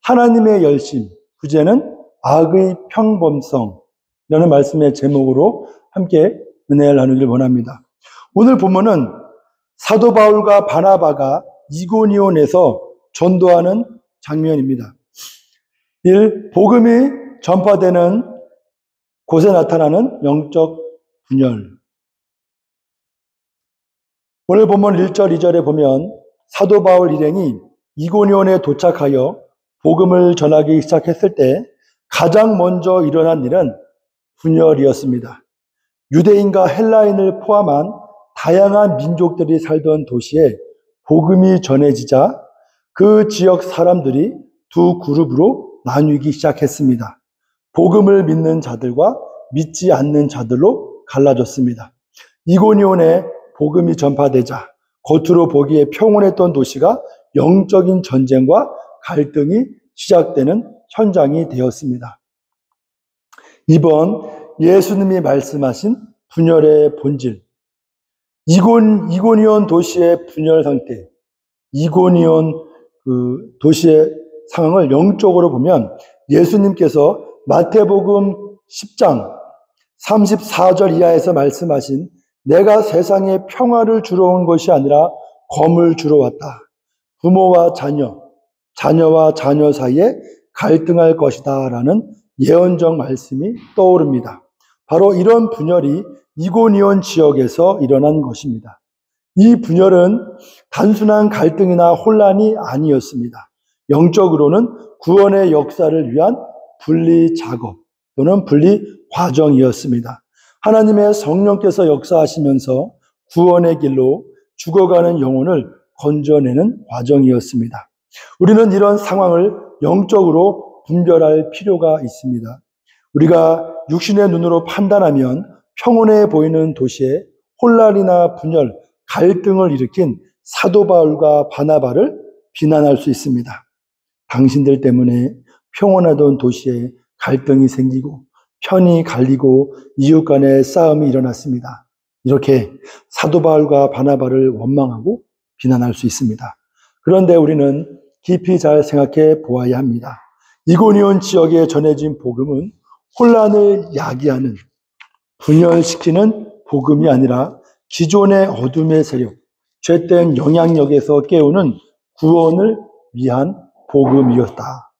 하나님의 열심, 부제는 악의 평범성이라는 말씀의 제목으로 함께 은혜를 나누길 원합니다. 오늘 본문은 사도 바울과 바나바가 이고니온에서 전도하는 장면입니다. 1. 복음이 전파되는 곳에 나타나는 영적 분열. 오늘 본문 1절, 2절에 보면 사도 바울 일행이 이고니온에 도착하여 복음을 전하기 시작했을 때 가장 먼저 일어난 일은 분열이었습니다. 유대인과 헬라인을 포함한 다양한 민족들이 살던 도시에 복음이 전해지자 그 지역 사람들이 두 그룹으로 나뉘기 시작했습니다. 복음을 믿는 자들과 믿지 않는 자들로 갈라졌습니다. 이고니온에 복음이 전파되자 겉으로 보기에 평온했던 도시가 영적인 전쟁과 갈등이 시작되는 현장이 되었습니다. 이번 예수님이 말씀하신 분열의 본질, 이고니온 도시의 분열 상태, 이고니온 도시의 상황을 영적으로 보면 예수님께서 마태복음 10장 34절 이하에서 말씀하신 내가 세상에 평화를 주러 온 것이 아니라 검을 주러 왔다. 부모와 자녀, 자녀와 자녀 사이에 갈등할 것이다 라는 예언적 말씀이 떠오릅니다. 바로 이런 분열이 이고니온 지역에서 일어난 것입니다. 이 분열은 단순한 갈등이나 혼란이 아니었습니다. 영적으로는 구원의 역사를 위한 분리 작업 또는 분리 과정이었습니다. 하나님의 성령께서 역사하시면서 구원의 길로 죽어가는 영혼을 건져내는 과정이었습니다. 우리는 이런 상황을 영적으로 분별할 필요가 있습니다. 우리가 육신의 눈으로 판단하면 평온해 보이는 도시에 혼란이나 분열, 갈등을 일으킨 사도 바울과 바나바를 비난할 수 있습니다. 당신들 때문에 평온하던 도시에 갈등이 생기고 편이 갈리고 이웃 간의 싸움이 일어났습니다. 이렇게 사도 바울과 바나바를 원망하고 비난할 수 있습니다. 그런데 우리는 깊이 잘 생각해 보아야 합니다. 이고니온 지역에 전해진 복음은 혼란을 야기하는, 분열시키는 복음이 아니라 기존의 어둠의 세력, 죄된 영향력에서 깨우는 구원을 위한 복음이었다.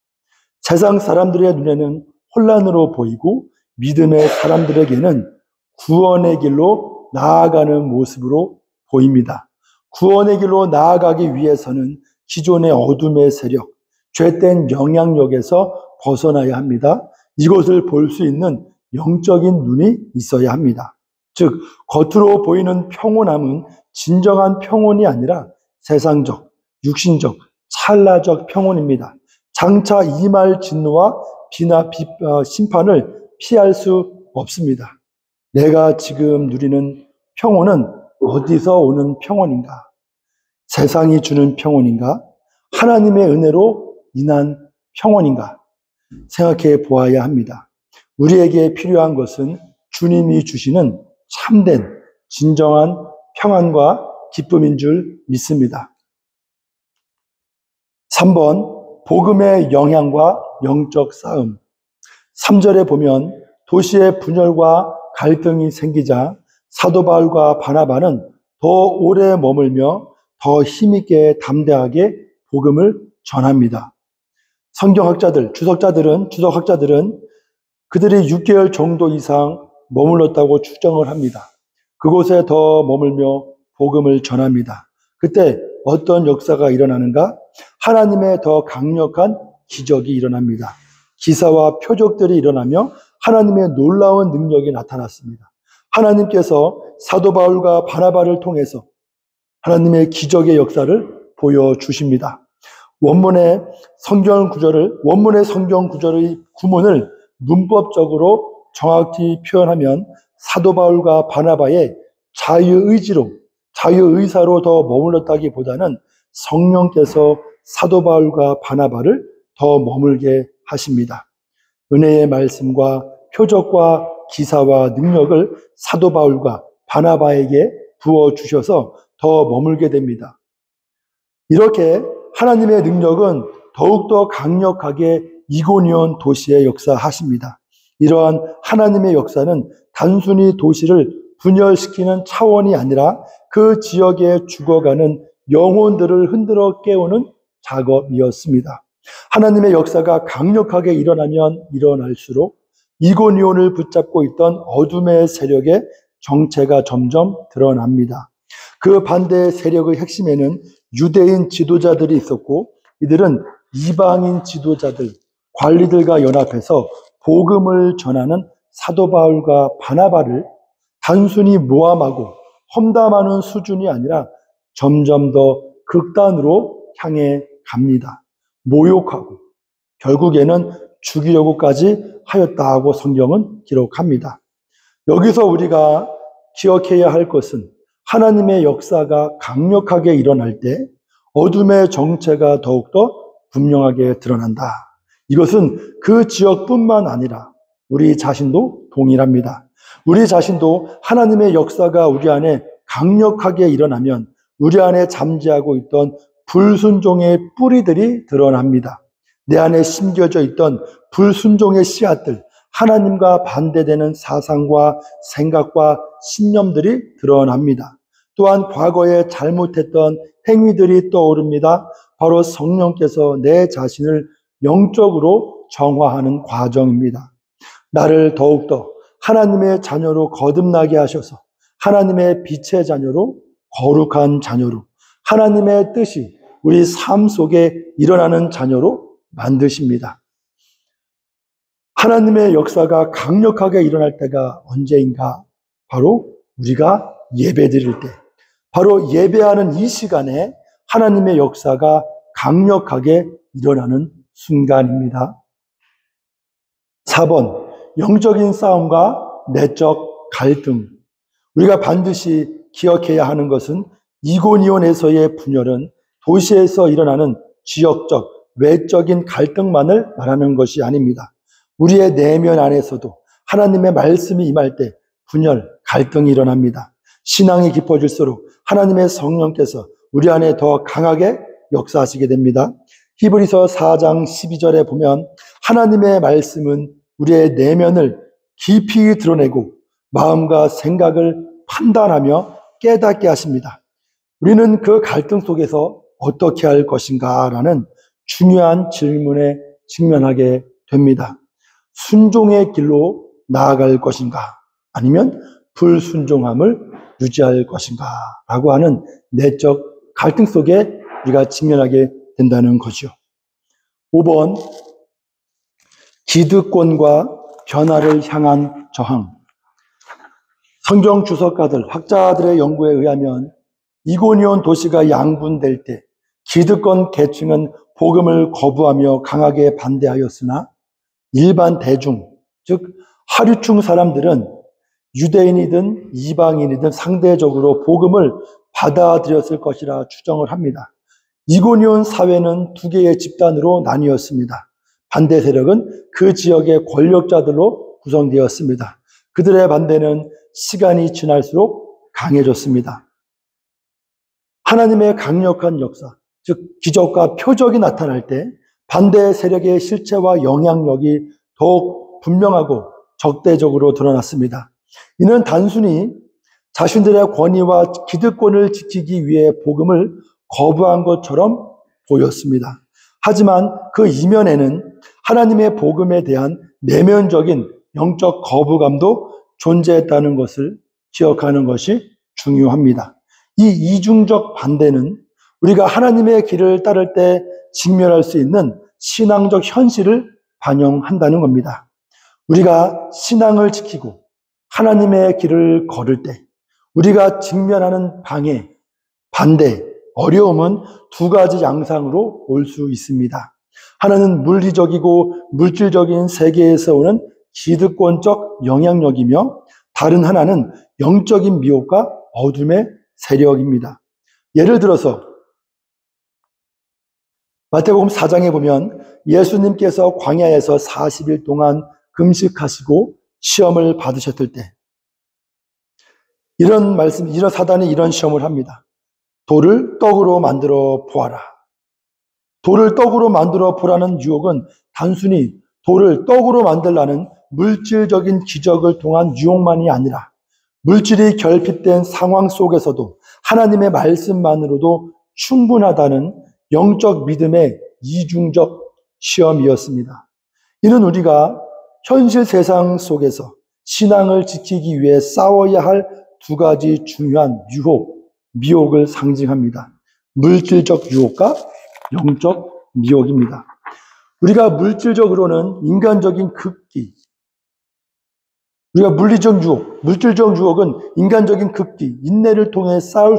세상 사람들의 눈에는 혼란으로 보이고 믿음의 사람들에게는 구원의 길로 나아가는 모습으로 보입니다. 구원의 길로 나아가기 위해서는 기존의 어둠의 세력, 죄된 영향력에서 벗어나야 합니다. 이것을 볼 수 있는 영적인 눈이 있어야 합니다. 즉, 겉으로 보이는 평온함은 진정한 평온이 아니라 세상적, 육신적, 찰나적 평온입니다. 장차 임할 진노와 심판을 피할 수 없습니다. 내가 지금 누리는 평온은 어디서 오는 평온인가? 세상이 주는 평온인가? 하나님의 은혜로 인한 평온인가? 생각해 보아야 합니다. 우리에게 필요한 것은 주님이 주시는 참된 진정한 평안과 기쁨인 줄 믿습니다. 3번, 복음의 영향과 영적 싸움. 3절에 보면 도시의 분열과 갈등이 생기자 사도 바울과 바나바는 더 오래 머물며 더 힘있게 담대하게 복음을 전합니다. 성경학자들, 주석학자들은 그들이 6개월 정도 이상 머물렀다고 추정을 합니다. 그곳에 더 머물며 복음을 전합니다. 그때 어떤 역사가 일어나는가? 하나님의 더 강력한 기적이 일어납니다. 기사와 표적들이 일어나며 하나님의 놀라운 능력이 나타났습니다. 하나님께서 사도 바울과 바나바를 통해서 하나님의 기적의 역사를 보여주십니다. 원문의 성경 구절의 구문을 문법적으로 정확히 표현하면 사도 바울과 바나바의 자유의사로 더 머물렀다기보다는 성령께서 사도 바울과 바나바를 더 머물게 하십니다. 은혜의 말씀과 표적과 기사와 능력을 사도 바울과 바나바에게 부어주셔서 더 머물게 됩니다. 이렇게 하나님의 능력은 더욱더 강력하게 이고니온 도시에 역사하십니다. 이러한 하나님의 역사는 단순히 도시를 분열시키는 차원이 아니라 그 지역에 죽어가는 영혼들을 흔들어 깨우는 작업이었습니다. 하나님의 역사가 강력하게 일어나면 일어날수록 이고니온을 붙잡고 있던 어둠의 세력의 정체가 점점 드러납니다. 그 반대 세력의 핵심에는 유대인 지도자들이 있었고, 이들은 이방인 지도자들, 관리들과 연합해서 복음을 전하는 사도 바울과 바나바를 단순히 모함하고 험담하는 수준이 아니라 점점 더 극단으로 향해 갑니다. 모욕하고 결국에는 죽이려고까지 하였다고 성경은 기록합니다. 여기서 우리가 기억해야 할 것은 하나님의 역사가 강력하게 일어날 때 어둠의 정체가 더욱더 분명하게 드러난다. 이것은 그 지역뿐만 아니라 우리 자신도 동일합니다. 우리 자신도 하나님의 역사가 우리 안에 강력하게 일어나면 우리 안에 잠재하고 있던 불순종의 뿌리들이 드러납니다. 내 안에 심겨져 있던 불순종의 씨앗들, 하나님과 반대되는 사상과 생각과 신념들이 드러납니다. 또한 과거에 잘못했던 행위들이 떠오릅니다. 바로 성령께서 내 자신을 영적으로 정화하는 과정입니다. 나를 더욱더 하나님의 자녀로 거듭나게 하셔서 하나님의 빛의 자녀로, 거룩한 자녀로, 하나님의 뜻이 우리 삶 속에 일어나는 자녀로 만드십니다. 하나님의 역사가 강력하게 일어날 때가 언제인가? 바로 우리가 예배드릴 때, 바로 예배하는 이 시간에 하나님의 역사가 강력하게 일어나는 순간입니다. 4번, 영적인 싸움과 내적 갈등. 우리가 반드시 기억해야 하는 것은 이고니온에서의 분열은 도시에서 일어나는 지역적, 외적인 갈등만을 말하는 것이 아닙니다. 우리의 내면 안에서도 하나님의 말씀이 임할 때 분열, 갈등이 일어납니다. 신앙이 깊어질수록 하나님의 성령께서 우리 안에 더 강하게 역사하시게 됩니다. 히브리서 4장 12절에 보면 하나님의 말씀은 우리의 내면을 깊이 드러내고 마음과 생각을 판단하며 깨닫게 하십니다. 우리는 그 갈등 속에서 어떻게 할 것인가라는 중요한 질문에 직면하게 됩니다. 순종의 길로 나아갈 것인가? 아니면 불순종함을 유지할 것인가? 라고 하는 내적 갈등 속에 우리가 직면하게 된다는 거죠. 5번, 기득권과 변화를 향한 저항. 성경 주석가들, 학자들의 연구에 의하면 이고니온 도시가 양분될 때 기득권 계층은 복음을 거부하며 강하게 반대하였으나 일반 대중, 즉 하류층 사람들은 유대인이든 이방인이든 상대적으로 복음을 받아들였을 것이라 추정을 합니다. 이고니온 사회는 두 개의 집단으로 나뉘었습니다. 반대 세력은 그 지역의 권력자들로 구성되었습니다. 그들의 반대는 시간이 지날수록 강해졌습니다. 하나님의 강력한 역사, 즉 기적과 표적이 나타날 때 반대 세력의 실체와 영향력이 더욱 분명하고 적대적으로 드러났습니다. 이는 단순히 자신들의 권위와 기득권을 지키기 위해 복음을 거부한 것처럼 보였습니다. 하지만 그 이면에는 하나님의 복음에 대한 내면적인 영적 거부감도 존재했다는 것을 기억하는 것이 중요합니다. 이 이중적 반대는 우리가 하나님의 길을 따를 때 직면할 수 있는 신앙적 현실을 반영한다는 겁니다. 우리가 신앙을 지키고 하나님의 길을 걸을 때 우리가 직면하는 방해, 반대, 어려움은 두 가지 양상으로 올 수 있습니다. 하나는 물리적이고 물질적인 세계에서 오는 기득권적 영향력이며 다른 하나는 영적인 미혹과 어둠의 세력입니다. 예를 들어서 마태복음 4장에 보면 예수님께서 광야에서 40일 동안 금식하시고 시험을 받으셨을 때 이런 사단이 이런 시험을 합니다. 돌을 떡으로 만들어 보아라. 돌을 떡으로 만들어 보라는 유혹은 단순히 돌을 떡으로 만들라는 물질적인 기적을 통한 유혹만이 아니라 물질이 결핍된 상황 속에서도 하나님의 말씀만으로도 충분하다는 영적 믿음의 이중적 시험이었습니다. 이는 우리가 현실 세상 속에서 신앙을 지키기 위해 싸워야 할 두 가지 중요한 유혹, 미혹을 상징합니다. 물질적 유혹과 영적 미혹입니다. 우리가 물질적으로는 인간적인 극기, 우리가 물질적 유혹은 인간적인 극기, 인내를 통해 싸울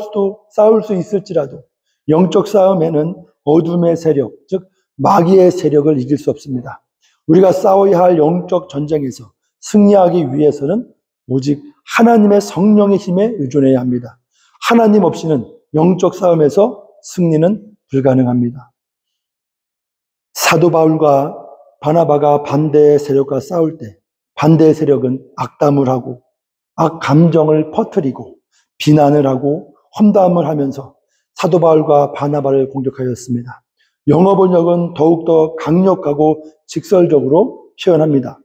수 있을지라도 영적 싸움에는 어둠의 세력, 즉 마귀의 세력을 이길 수 없습니다. 우리가 싸워야 할 영적 전쟁에서 승리하기 위해서는 오직 하나님의 성령의 힘에 의존해야 합니다. 하나님 없이는 영적 싸움에서 승리는 불가능합니다. 사도 바울과 바나바가 반대의 세력과 싸울 때 반대의 세력은 악담을 하고 악감정을 퍼뜨리고 비난을 하고 험담을 하면서 사도 바울과 바나바를 공격하였습니다. 영어 번역은 더욱더 강력하고 직설적으로 표현합니다.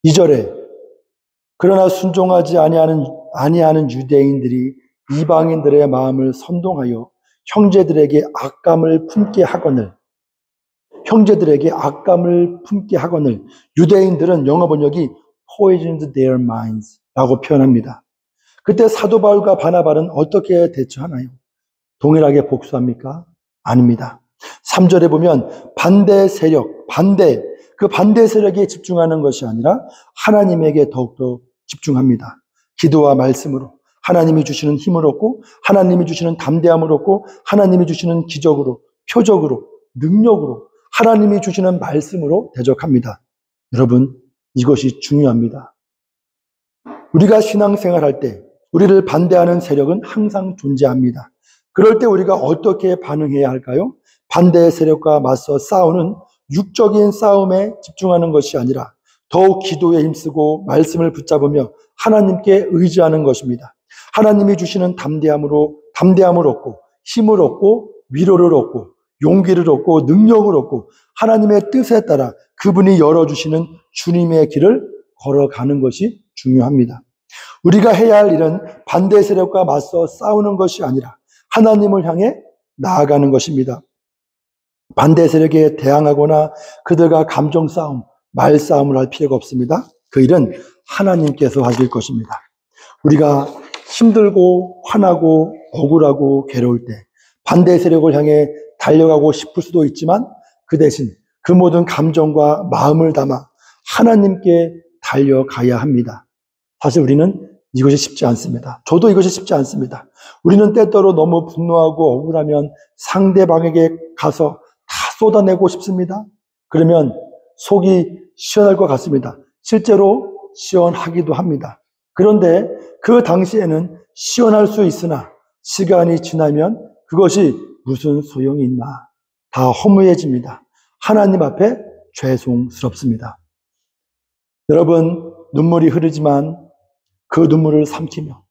2절에 그러나 순종하지 아니하는 유대인들이 이방인들의 마음을 선동하여 형제들에게 악감을 품게 하거늘 유대인들은 영어 번역이 poisoned their minds 라고 표현합니다. 그때 사도 바울과 바나바는 어떻게 대처하나요? 동일하게 복수합니까? 아닙니다. 3절에 보면 반대 세력에 집중하는 것이 아니라 하나님에게 더욱더 집중합니다. 기도와 말씀으로 하나님이 주시는 힘을 얻고 하나님이 주시는 담대함을 얻고 하나님이 주시는 기적으로, 표적으로, 능력으로 하나님이 주시는 말씀으로 대적합니다. 여러분, 이것이 중요합니다. 우리가 신앙생활할 때 우리를 반대하는 세력은 항상 존재합니다. 그럴 때 우리가 어떻게 반응해야 할까요? 반대의 세력과 맞서 싸우는 육적인 싸움에 집중하는 것이 아니라 더욱 기도에 힘쓰고 말씀을 붙잡으며 하나님께 의지하는 것입니다. 하나님이 주시는 담대함을 얻고 힘을 얻고 위로를 얻고 용기를 얻고 능력을 얻고 하나님의 뜻에 따라 그분이 열어주시는 주님의 길을 걸어가는 것이 중요합니다. 우리가 해야 할 일은 반대 세력과 맞서 싸우는 것이 아니라 하나님을 향해 나아가는 것입니다. 반대 세력에 대항하거나 그들과 감정 싸움, 말 싸움을 할 필요가 없습니다. 그 일은 하나님께서 하실 것입니다. 우리가 힘들고 화나고 억울하고 괴로울 때 반대 세력을 향해 달려가고 싶을 수도 있지만 그 대신 그 모든 감정과 마음을 담아 하나님께 달려가야 합니다. 사실 우리는 이것이 쉽지 않습니다. 저도 이것이 쉽지 않습니다. 우리는 때때로 너무 분노하고 억울하면 상대방에게 가서 다 쏟아내고 싶습니다. 그러면 속이 시원할 것 같습니다. 실제로 시원하기도 합니다. 그런데 그 당시에는 시원할 수 있으나 시간이 지나면 그것이 무슨 소용이 있나? 다 허무해집니다. 하나님 앞에 죄송스럽습니다. 여러분, 눈물이 흐르지만 그 눈물을 삼키며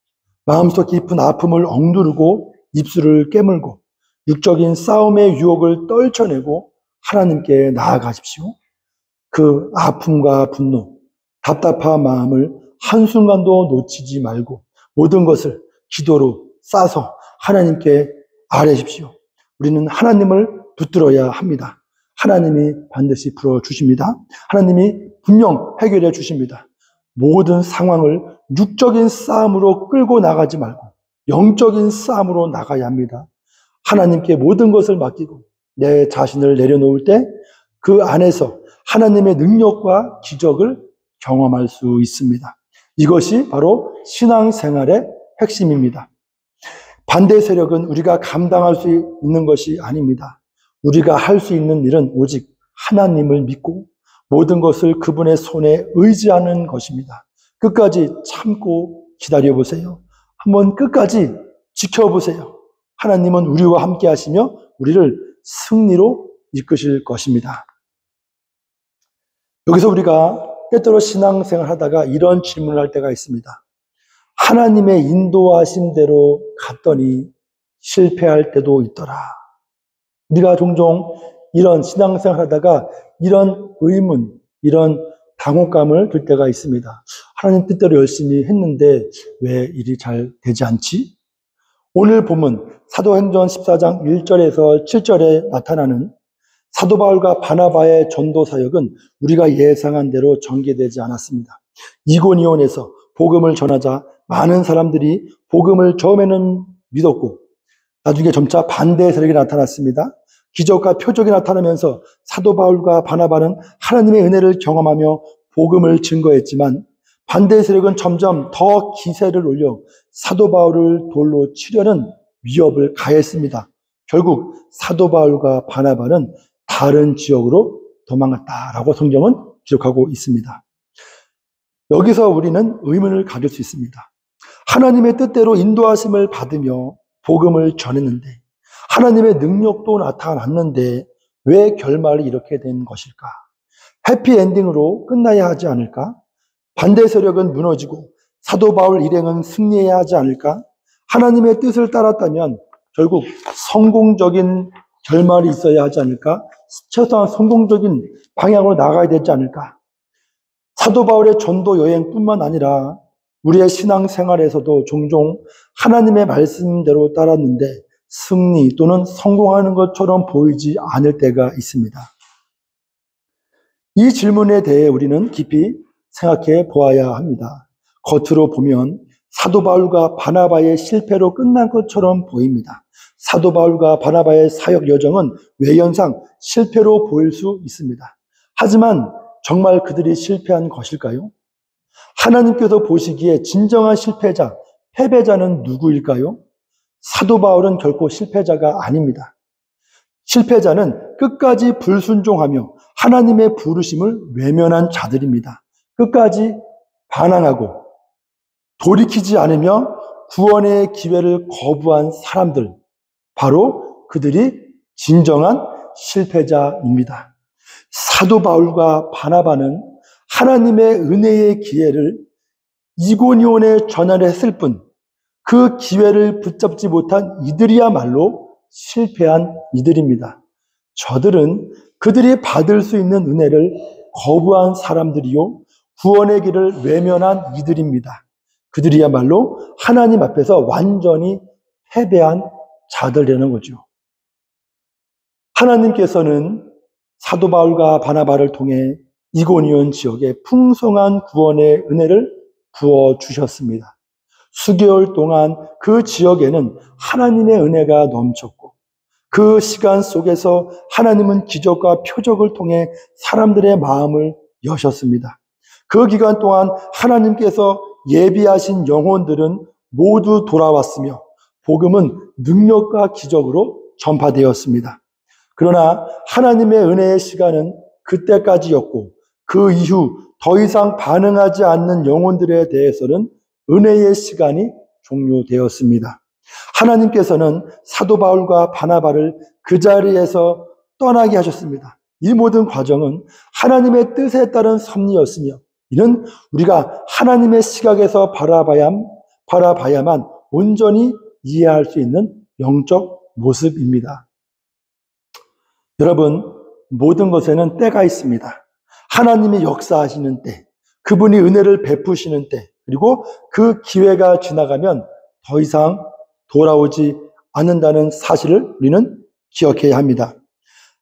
마음속 깊은 아픔을 억누르고 입술을 깨물고 육적인 싸움의 유혹을 떨쳐내고 하나님께 나아가십시오. 그 아픔과 분노, 답답한 마음을 한순간도 놓치지 말고 모든 것을 기도로 싸서 하나님께 아뢰십시오. 우리는 하나님을 붙들어야 합니다. 하나님이 반드시 풀어주십니다. 하나님이 분명 해결해 주십니다. 모든 상황을 육적인 싸움으로 끌고 나가지 말고 영적인 싸움으로 나가야 합니다. 하나님께 모든 것을 맡기고 내 자신을 내려놓을 때 그 안에서 하나님의 능력과 기적을 경험할 수 있습니다. 이것이 바로 신앙생활의 핵심입니다. 반대 세력은 우리가 감당할 수 있는 것이 아닙니다. 우리가 할 수 있는 일은 오직 하나님을 믿고 모든 것을 그분의 손에 의지하는 것입니다. 끝까지 참고 기다려보세요. 한번 끝까지 지켜보세요. 하나님은 우리와 함께 하시며 우리를 승리로 이끄실 것입니다. 여기서 우리가 때때로 신앙생활 하다가 이런 질문을 할 때가 있습니다. 하나님의 인도하신 대로 갔더니 실패할 때도 있더라. 우리가 종종 이런 신앙생활 하다가 이런 의문, 이런 당혹감을 들 때가 있습니다. 하나님 뜻대로 열심히 했는데 왜 일이 잘 되지 않지? 오늘 본문 사도행전 14장 1절에서 7절에 나타나는 사도 바울과 바나바의 전도 사역은 우리가 예상한 대로 전개되지 않았습니다. 이고니온에서 복음을 전하자 많은 사람들이 복음을 처음에는 믿었고 나중에 점차 반대 세력이 나타났습니다. 기적과 표적이 나타나면서 사도 바울과 바나바는 하나님의 은혜를 경험하며 복음을 증거했지만 반대 세력은 점점 더 기세를 올려 사도 바울을 돌로 치려는 위협을 가했습니다. 결국 사도 바울과 바나바는 다른 지역으로 도망갔다라고 성경은 기록하고 있습니다. 여기서 우리는 의문을 가질 수 있습니다. 하나님의 뜻대로 인도하심을 받으며 복음을 전했는데 하나님의 능력도 나타났는데 왜 결말이 이렇게 된 것일까? 해피엔딩으로 끝나야 하지 않을까? 반대 세력은 무너지고 사도 바울 일행은 승리해야 하지 않을까? 하나님의 뜻을 따랐다면 결국 성공적인 결말이 있어야 하지 않을까? 최소한 성공적인 방향으로 나가야 되지 않을까? 사도 바울의 전도 여행뿐만 아니라 우리의 신앙생활에서도 종종 하나님의 말씀대로 따랐는데 승리 또는 성공하는 것처럼 보이지 않을 때가 있습니다. 이 질문에 대해 우리는 깊이 생각해 보아야 합니다. 겉으로 보면 사도 바울과 바나바의 실패로 끝난 것처럼 보입니다. 사도 바울과 바나바의 사역 여정은 외연상 실패로 보일 수 있습니다. 하지만 정말 그들이 실패한 것일까요? 하나님께서 보시기에 진정한 실패자, 패배자는 누구일까요? 사도 바울은 결코 실패자가 아닙니다. 실패자는 끝까지 불순종하며 하나님의 부르심을 외면한 자들입니다. 끝까지 반항하고 돌이키지 않으며 구원의 기회를 거부한 사람들, 바로 그들이 진정한 실패자입니다. 사도 바울과 바나바는 하나님의 은혜의 기회를 이고니온에 전환했을 뿐 그 기회를 붙잡지 못한 이들이야말로 실패한 이들입니다. 저들은 그들이 받을 수 있는 은혜를 거부한 사람들이요 구원의 길을 외면한 이들입니다. 그들이야말로 하나님 앞에서 완전히 패배한 자들이라는 거죠. 하나님께서는 사도 바울과 바나바를 통해 이고니온 지역에 풍성한 구원의 은혜를 부어주셨습니다. 수개월 동안 그 지역에는 하나님의 은혜가 넘쳤고 그 시간 속에서 하나님은 기적과 표적을 통해 사람들의 마음을 여셨습니다. 그 기간 동안 하나님께서 예비하신 영혼들은 모두 돌아왔으며 복음은 능력과 기적으로 전파되었습니다. 그러나 하나님의 은혜의 시간은 그때까지였고 그 이후 더 이상 반응하지 않는 영혼들에 대해서는 은혜의 시간이 종료되었습니다. 하나님께서는 사도 바울과 바나바를 그 자리에서 떠나게 하셨습니다. 이 모든 과정은 하나님의 뜻에 따른 섭리였으며 이는 우리가 하나님의 시각에서 바라봐야만 온전히 이해할 수 있는 영적 모습입니다. 여러분, 모든 것에는 때가 있습니다. 하나님이 역사하시는 때, 그분이 은혜를 베푸시는 때, 그리고 그 기회가 지나가면 더 이상 돌아오지 않는다는 사실을 우리는 기억해야 합니다.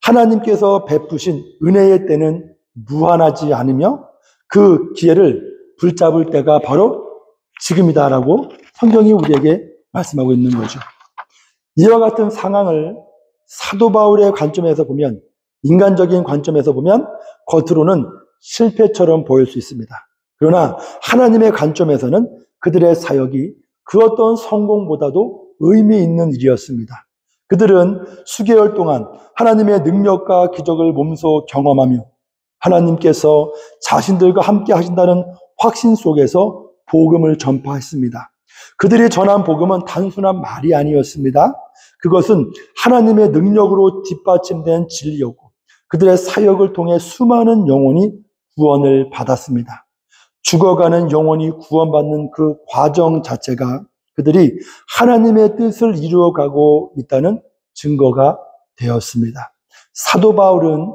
하나님께서 베푸신 은혜의 때는 무한하지 않으며 그 기회를 붙잡을 때가 바로 지금이다라고 성경이 우리에게 말씀하고 있는 거죠. 이와 같은 상황을 사도 바울의 관점에서 보면, 인간적인 관점에서 보면 겉으로는 실패처럼 보일 수 있습니다. 그러나 하나님의 관점에서는 그들의 사역이 그 어떤 성공보다도 의미 있는 일이었습니다. 그들은 수개월 동안 하나님의 능력과 기적을 몸소 경험하며 하나님께서 자신들과 함께 하신다는 확신 속에서 복음을 전파했습니다. 그들이 전한 복음은 단순한 말이 아니었습니다. 그것은 하나님의 능력으로 뒷받침된 진리였고 그들의 사역을 통해 수많은 영혼이 구원을 받았습니다. 죽어가는 영혼이 구원받는 그 과정 자체가 그들이 하나님의 뜻을 이루어가고 있다는 증거가 되었습니다. 사도 바울은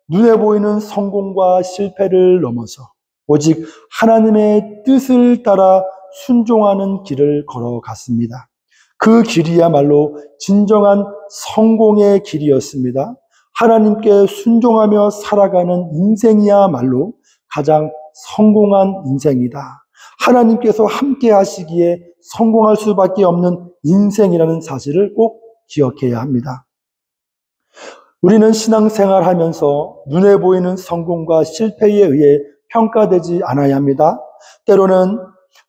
눈에 보이는 성공과 실패를 넘어서 오직 하나님의 뜻을 따라 순종하는 길을 걸어갔습니다. 그 길이야말로 진정한 성공의 길이었습니다. 하나님께 순종하며 살아가는 인생이야말로 가장 성공한 인생이다. 하나님께서 함께 하시기에 성공할 수밖에 없는 인생이라는 사실을 꼭 기억해야 합니다. 우리는 신앙생활 하면서 눈에 보이는 성공과 실패에 의해 평가되지 않아야 합니다. 때로는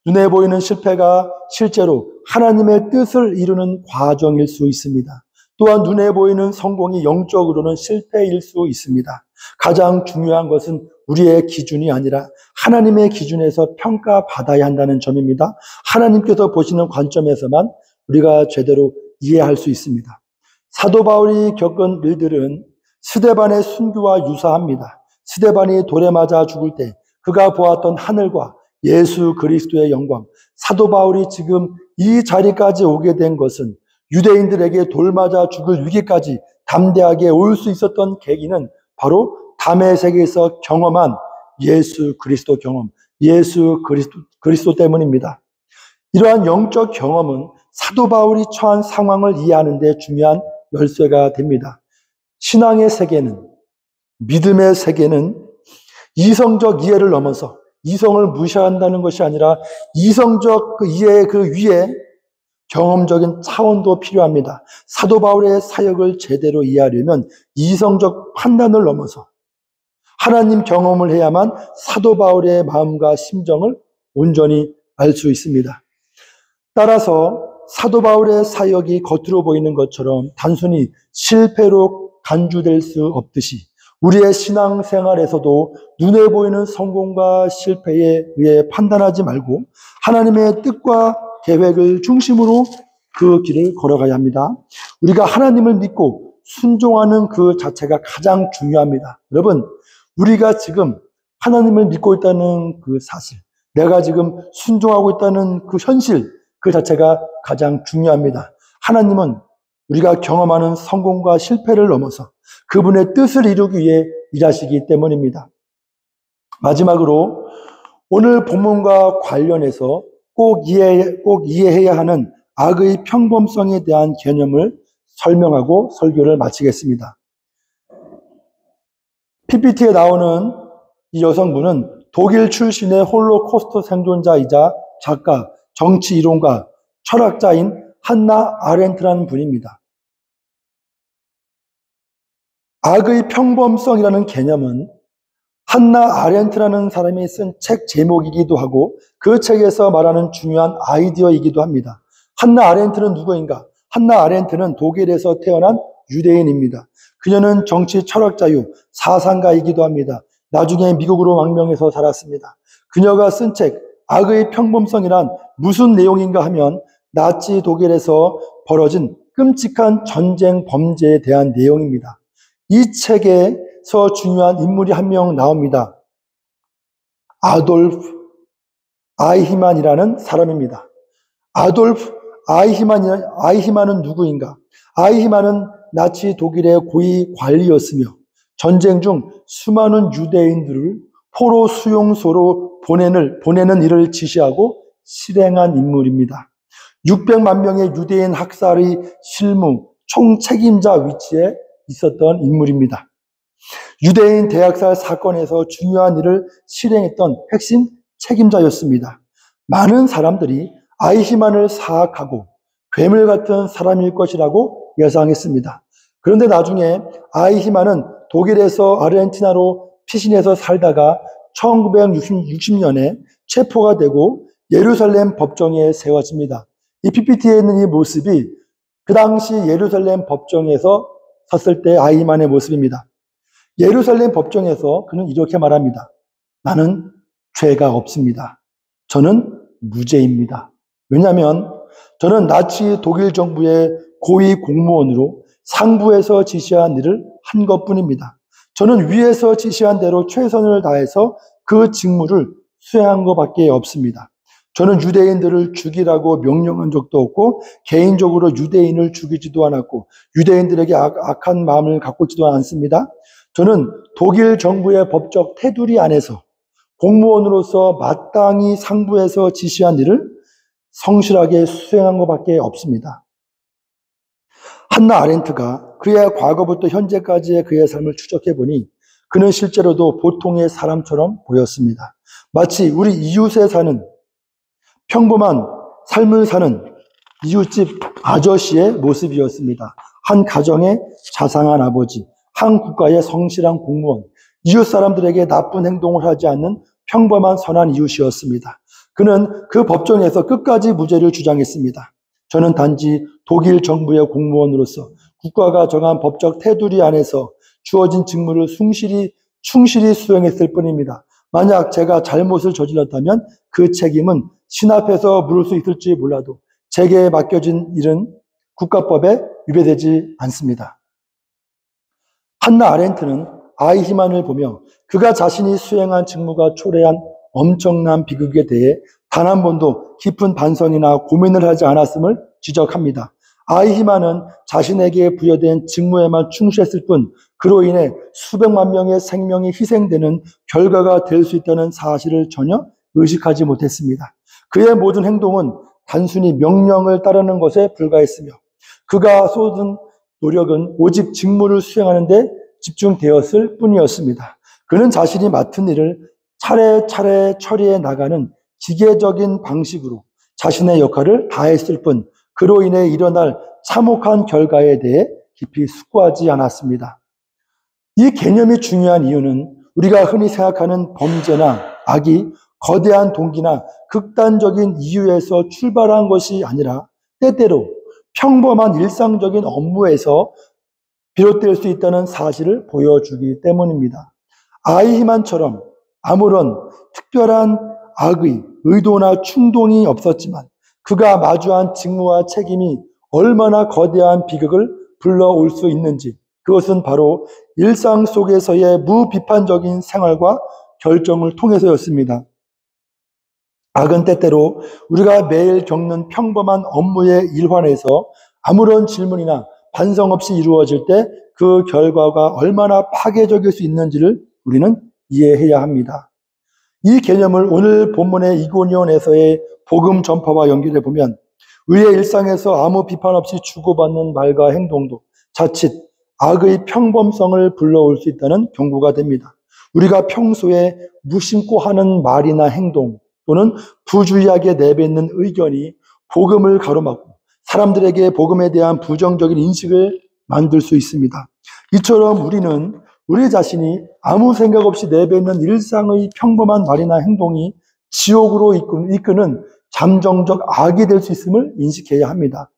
눈에 보이는 실패가 실제로 하나님의 뜻을 이루는 과정일 수 있습니다. 또한 눈에 보이는 성공이 영적으로는 실패일 수 있습니다. 가장 중요한 것은 우리의 기준이 아니라 하나님의 기준에서 평가받아야 한다는 점입니다. 하나님께서 보시는 관점에서만 우리가 제대로 이해할 수 있습니다. 사도 바울이 겪은 일들은 스데반의 순교와 유사합니다. 스데반이 돌에 맞아 죽을 때 그가 보았던 하늘과 예수 그리스도의 영광, 사도 바울이 지금 이 자리까지 오게 된 것은 유대인들에게 돌 맞아 죽을 위기까지 담대하게 올 수 있었던 계기는 바로 다메섹에서 경험한 예수 그리스도 경험, 예수 그리스도 때문입니다. 이러한 영적 경험은 사도 바울이 처한 상황을 이해하는 데 중요한 열쇠가 됩니다. 신앙의 세계는, 믿음의 세계는 이성적 이해를 넘어서 이성을 무시한다는 것이 아니라 이성적 그 이해 그 위에 경험적인 차원도 필요합니다. 사도 바울의 사역을 제대로 이해하려면 이성적 판단을 넘어서 하나님 경험을 해야만 사도 바울의 마음과 심정을 온전히 알 수 있습니다. 따라서 사도 바울의 사역이 겉으로 보이는 것처럼 단순히 실패로 간주될 수 없듯이 우리의 신앙생활에서도 눈에 보이는 성공과 실패에 의해 판단하지 말고 하나님의 뜻과 계획을 중심으로 그 길을 걸어가야 합니다. 우리가 하나님을 믿고 순종하는 그 자체가 가장 중요합니다. 여러분, 우리가 지금 하나님을 믿고 있다는 그 사실, 내가 지금 순종하고 있다는 그 현실, 그 자체가 가장 중요합니다. 하나님은 우리가 경험하는 성공과 실패를 넘어서 그분의 뜻을 이루기 위해 일하시기 때문입니다. 마지막으로 오늘 본문과 관련해서 꼭 이해해야 하는 악의 평범성에 대한 개념을 설명하고 설교를 마치겠습니다. PPT에 나오는 이 여성분은 독일 출신의 홀로코스트 생존자이자 작가, 정치 이론가, 철학자인 한나 아렌트라는 분입니다. 악의 평범성이라는 개념은 한나 아렌트라는 사람이 쓴 책 제목이기도 하고 그 책에서 말하는 중요한 아이디어이기도 합니다. 한나 아렌트는 누구인가? 한나 아렌트는 독일에서 태어난 유대인입니다. 그녀는 정치 철학자요 사상가이기도 합니다. 나중에 미국으로 망명해서 살았습니다. 그녀가 쓴 책 악의 평범성이란 무슨 내용인가 하면 나치 독일에서 벌어진 끔찍한 전쟁 범죄에 대한 내용입니다. 이 책에서 중요한 인물이 한 명 나옵니다. 아돌프 아이히만이라는 사람입니다. 아돌프 아이히만은 누구인가? 아이히만은 나치 독일의 고위 관리였으며 전쟁 중 수많은 유대인들을 포로 수용소로 보내는 일을 지시하고 실행한 인물입니다. 600만 명의 유대인 학살의 실무 총책임자 위치에 있었던 인물입니다. 유대인 대학살 사건에서 중요한 일을 실행했던 핵심 책임자였습니다. 많은 사람들이 아이히만을 사악하고 괴물 같은 사람일 것이라고 예상했습니다. 그런데 나중에 아이히만은 독일에서 아르헨티나로 피신해서 살다가 1960년에 체포가 되고 예루살렘 법정에 세워집니다. 이 PPT에 있는 이 모습이 그 당시 예루살렘 법정에서 섰을 때 아이히만의 모습입니다. 예루살렘 법정에서 그는 이렇게 말합니다. 나는 죄가 없습니다. 저는 무죄입니다. 왜냐하면 저는 나치 독일 정부의 고위 공무원으로 상부에서 지시한 일을 한 것뿐입니다. 저는 위에서 지시한 대로 최선을 다해서 그 직무를 수행한 것밖에 없습니다. 저는 유대인들을 죽이라고 명령한 적도 없고 개인적으로 유대인을 죽이지도 않았고 유대인들에게 악한 마음을 갖고 있지도 않습니다. 저는 독일 정부의 법적 테두리 안에서 공무원으로서 마땅히 상부에서 지시한 일을 성실하게 수행한 것밖에 없습니다. 한나 아렌트가 그의 과거부터 현재까지의 그의 삶을 추적해 보니 그는 실제로도 보통의 사람처럼 보였습니다. 마치 우리 이웃에 사는 평범한 삶을 사는 이웃집 아저씨의 모습이었습니다. 한 가정의 자상한 아버지, 한 국가의 성실한 공무원, 이웃 사람들에게 나쁜 행동을 하지 않는 평범한 선한 이웃이었습니다. 그는 그 법정에서 끝까지 무죄를 주장했습니다. 저는 단지 독일 정부의 공무원으로서 국가가 정한 법적 테두리 안에서 주어진 직무를 충실히 수행했을 뿐입니다. 만약 제가 잘못을 저질렀다면 그 책임은 신 앞에서 물을 수 있을지 몰라도 제게 맡겨진 일은 국가법에 위배되지 않습니다. 한나 아렌트는 아이히만을 보며 그가 자신이 수행한 직무가 초래한 엄청난 비극에 대해 단 한 번도 깊은 반성이나 고민을 하지 않았음을 지적합니다. 아이히만은 자신에게 부여된 직무에만 충실했을 뿐 그로 인해 수백만 명의 생명이 희생되는 결과가 될 수 있다는 사실을 전혀 의식하지 못했습니다. 그의 모든 행동은 단순히 명령을 따르는 것에 불과했으며 그가 쏟은 노력은 오직 직무를 수행하는 데 집중되었을 뿐이었습니다. 그는 자신이 맡은 일을 차례차례 처리해 나가는 기계적인 방식으로 자신의 역할을 다했을 뿐 그로 인해 일어날 참혹한 결과에 대해 깊이 숙고하지 않았습니다. 이 개념이 중요한 이유는 우리가 흔히 생각하는 범죄나 악이 거대한 동기나 극단적인 이유에서 출발한 것이 아니라 때때로 평범한 일상적인 업무에서 비롯될 수 있다는 사실을 보여주기 때문입니다. 아이히만처럼 아무런 특별한 악의 의도나 충동이 없었지만 그가 마주한 직무와 책임이 얼마나 거대한 비극을 불러올 수 있는지 그것은 바로 일상 속에서의 무비판적인 생활과 결정을 통해서였습니다. 악은 때때로 우리가 매일 겪는 평범한 업무의 일환에서 아무런 질문이나 반성 없이 이루어질 때 그 결과가 얼마나 파괴적일 수 있는지를 우리는 이해해야 합니다. 이 개념을 오늘 본문의 이고니온에서의 복음 전파와 연결해 보면 우리의 일상에서 아무 비판 없이 주고받는 말과 행동도 자칫 악의 평범성을 불러올 수 있다는 경고가 됩니다. 우리가 평소에 무심코 하는 말이나 행동 또는 부주의하게 내뱉는 의견이 복음을 가로막고 사람들에게 복음에 대한 부정적인 인식을 만들 수 있습니다. 이처럼 우리는 우리 자신이 아무 생각 없이 내뱉는 일상의 평범한 말이나 행동이 지옥으로 이끄는 잠정적 악이 될 수 있음을 인식해야 합니다.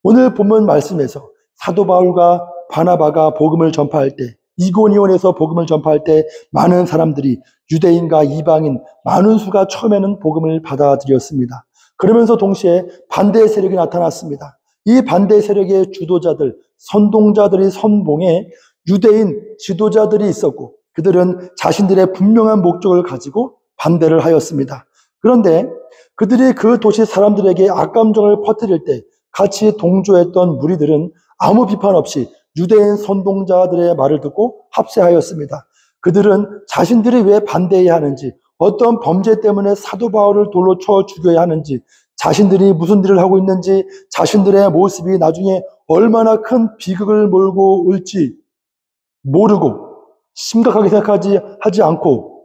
오늘 본문 말씀에서 사도 바울과 바나바가 복음을 전파할 때 이고니온에서 복음을 전파할 때 많은 사람들이 유대인과 이방인 많은 수가 처음에는 복음을 받아들였습니다. 그러면서 동시에 반대 세력이 나타났습니다. 이 반대 세력의 주도자들, 선동자들이 선봉에 유대인 지도자들이 있었고 그들은 자신들의 분명한 목적을 가지고 반대를 하였습니다. 그런데 그들이 그 도시 사람들에게 악감정을 퍼뜨릴 때 같이 동조했던 무리들은 아무 비판 없이 유대인 선동자들의 말을 듣고 합세하였습니다. 그들은 자신들이 왜 반대해야 하는지, 어떤 범죄 때문에 사도 바울을 돌로 쳐 죽여야 하는지, 자신들이 무슨 일을 하고 있는지, 자신들의 모습이 나중에 얼마나 큰 비극을 몰고 올지 모르고 심각하게 생각하지 않고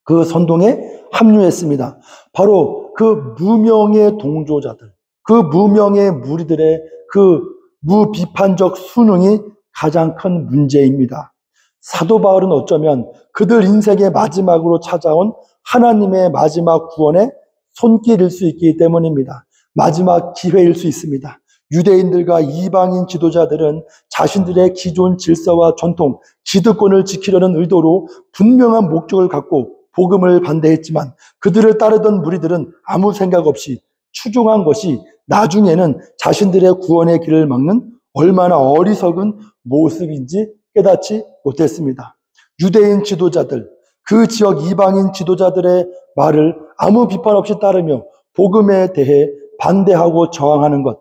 그 선동에 합류했습니다. 바로 그 무명의 동조자들, 그 무명의 무리들의 그 무비판적 순응이 가장 큰 문제입니다. 사도 바울은 어쩌면 그들 인생의 마지막으로 찾아온 하나님의 마지막 구원의 손길일 수 있기 때문입니다. 마지막 기회일 수 있습니다. 유대인들과 이방인 지도자들은 자신들의 기존 질서와 전통, 기득권을 지키려는 의도로 분명한 목적을 갖고 복음을 반대했지만 그들을 따르던 무리들은 아무 생각 없이 추종한 것이 나중에는 자신들의 구원의 길을 막는 얼마나 어리석은 모습인지 깨닫지 못했습니다. 유대인 지도자들, 그 지역 이방인 지도자들의 말을 아무 비판 없이 따르며 복음에 대해 반대하고 저항하는 것,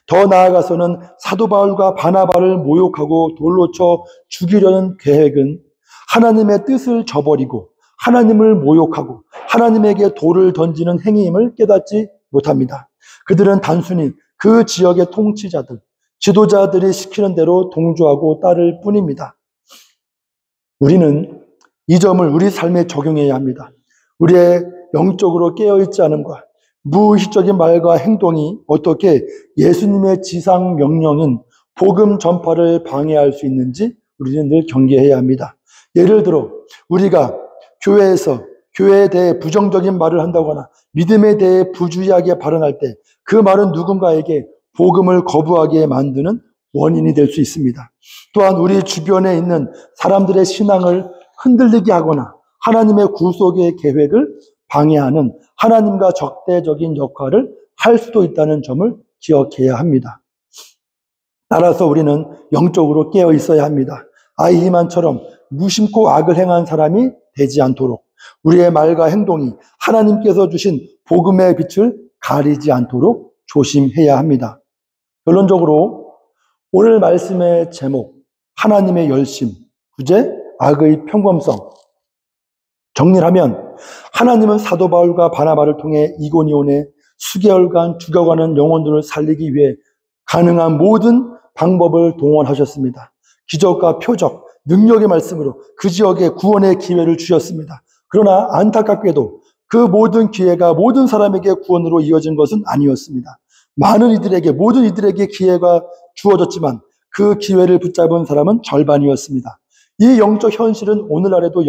더 나아가서는 사도 바울과 바나바를 모욕하고 돌로 쳐 죽이려는 계획은 하나님의 뜻을 저버리고 하나님을 모욕하고 하나님에게 돌을 던지는 행위임을 깨닫지 못합니다. 그들은 단순히 그 지역의 통치자들, 지도자들이 시키는 대로 동조하고 따를 뿐입니다. 우리는 이 점을 우리 삶에 적용해야 합니다. 우리의 영적으로 깨어있지 않음과 무의식적인 말과 행동이 어떻게 예수님의 지상 명령인 복음 전파를 방해할 수 있는지 우리는 늘 경계해야 합니다. 예를 들어 우리가 교회에서 교회에 대해 부정적인 말을 한다거나 믿음에 대해 부주의하게 발언할 때 그 말은 누군가에게 복음을 거부하게 만드는 원인이 될 수 있습니다. 또한 우리 주변에 있는 사람들의 신앙을 흔들리게 하거나 하나님의 구속의 계획을 방해하는 하나님과 적대적인 역할을 할 수도 있다는 점을 기억해야 합니다. 따라서 우리는 영적으로 깨어 있어야 합니다. 아히만처럼 무심코 악을 행한 사람이 되지 않도록 우리의 말과 행동이 하나님께서 주신 복음의 빛을 가리지 않도록 조심해야 합니다. 결론적으로 오늘 말씀의 제목, 하나님의 열심, 주제, 악의 평범성. 정리를 하면 하나님은 사도 바울과 바나바를 통해 이고니온에 수개월간 죽어가는 영혼들을 살리기 위해 가능한 모든 방법을 동원하셨습니다. 기적과 표적, 능력의 말씀으로 그 지역에 구원의 기회를 주셨습니다. 그러나 안타깝게도 그 모든 기회가 모든 사람에게 구원으로 이어진 것은 아니었습니다. 모든 이들에게 기회가 주어졌지만 그 기회를 붙잡은 사람은 절반이었습니다. 이 영적 현실은 오늘날에도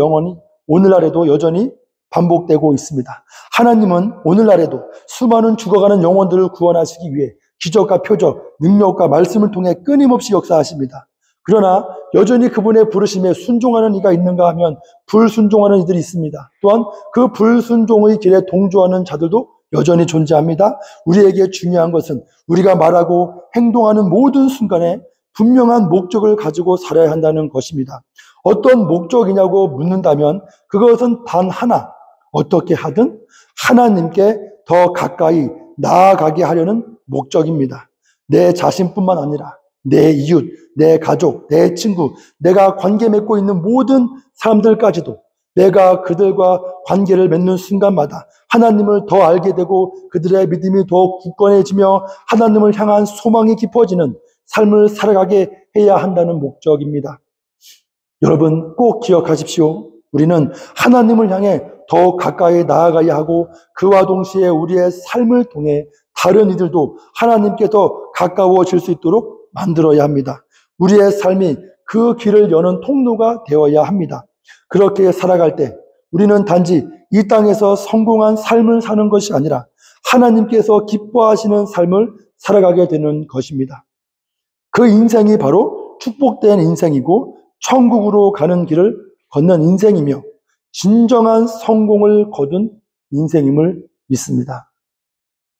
여전히 반복되고 있습니다. 하나님은 오늘날에도 수많은 죽어가는 영혼들을 구원하시기 위해 기적과 표적, 능력과 말씀을 통해 끊임없이 역사하십니다. 그러나 여전히 그분의 부르심에 순종하는 이가 있는가 하면 불순종하는 이들이 있습니다. 또한 그 불순종의 길에 동조하는 자들도 여전히 존재합니다. 우리에게 중요한 것은 우리가 말하고 행동하는 모든 순간에 분명한 목적을 가지고 살아야 한다는 것입니다. 어떤 목적이냐고 묻는다면 그것은 단 하나, 어떻게 하든 하나님께 더 가까이 나아가게 하려는 목적입니다. 내 자신뿐만 아니라 내 이웃, 내 가족, 내 친구, 내가 관계 맺고 있는 모든 사람들까지도 내가 그들과 관계를 맺는 순간마다 하나님을 더 알게 되고 그들의 믿음이 더 굳건해지며 하나님을 향한 소망이 깊어지는 삶을 살아가게 해야 한다는 목적입니다. 여러분 꼭 기억하십시오. 우리는 하나님을 향해 더 가까이 나아가야 하고 그와 동시에 우리의 삶을 통해 다른 이들도 하나님께 더 가까워질 수 있도록 만들어야 합니다. 우리의 삶이 그 길을 여는 통로가 되어야 합니다. 그렇게 살아갈 때 우리는 단지 이 땅에서 성공한 삶을 사는 것이 아니라 하나님께서 기뻐하시는 삶을 살아가게 되는 것입니다. 그 인생이 바로 축복된 인생이고 천국으로 가는 길을 걷는 인생이며 진정한 성공을 거둔 인생임을 믿습니다.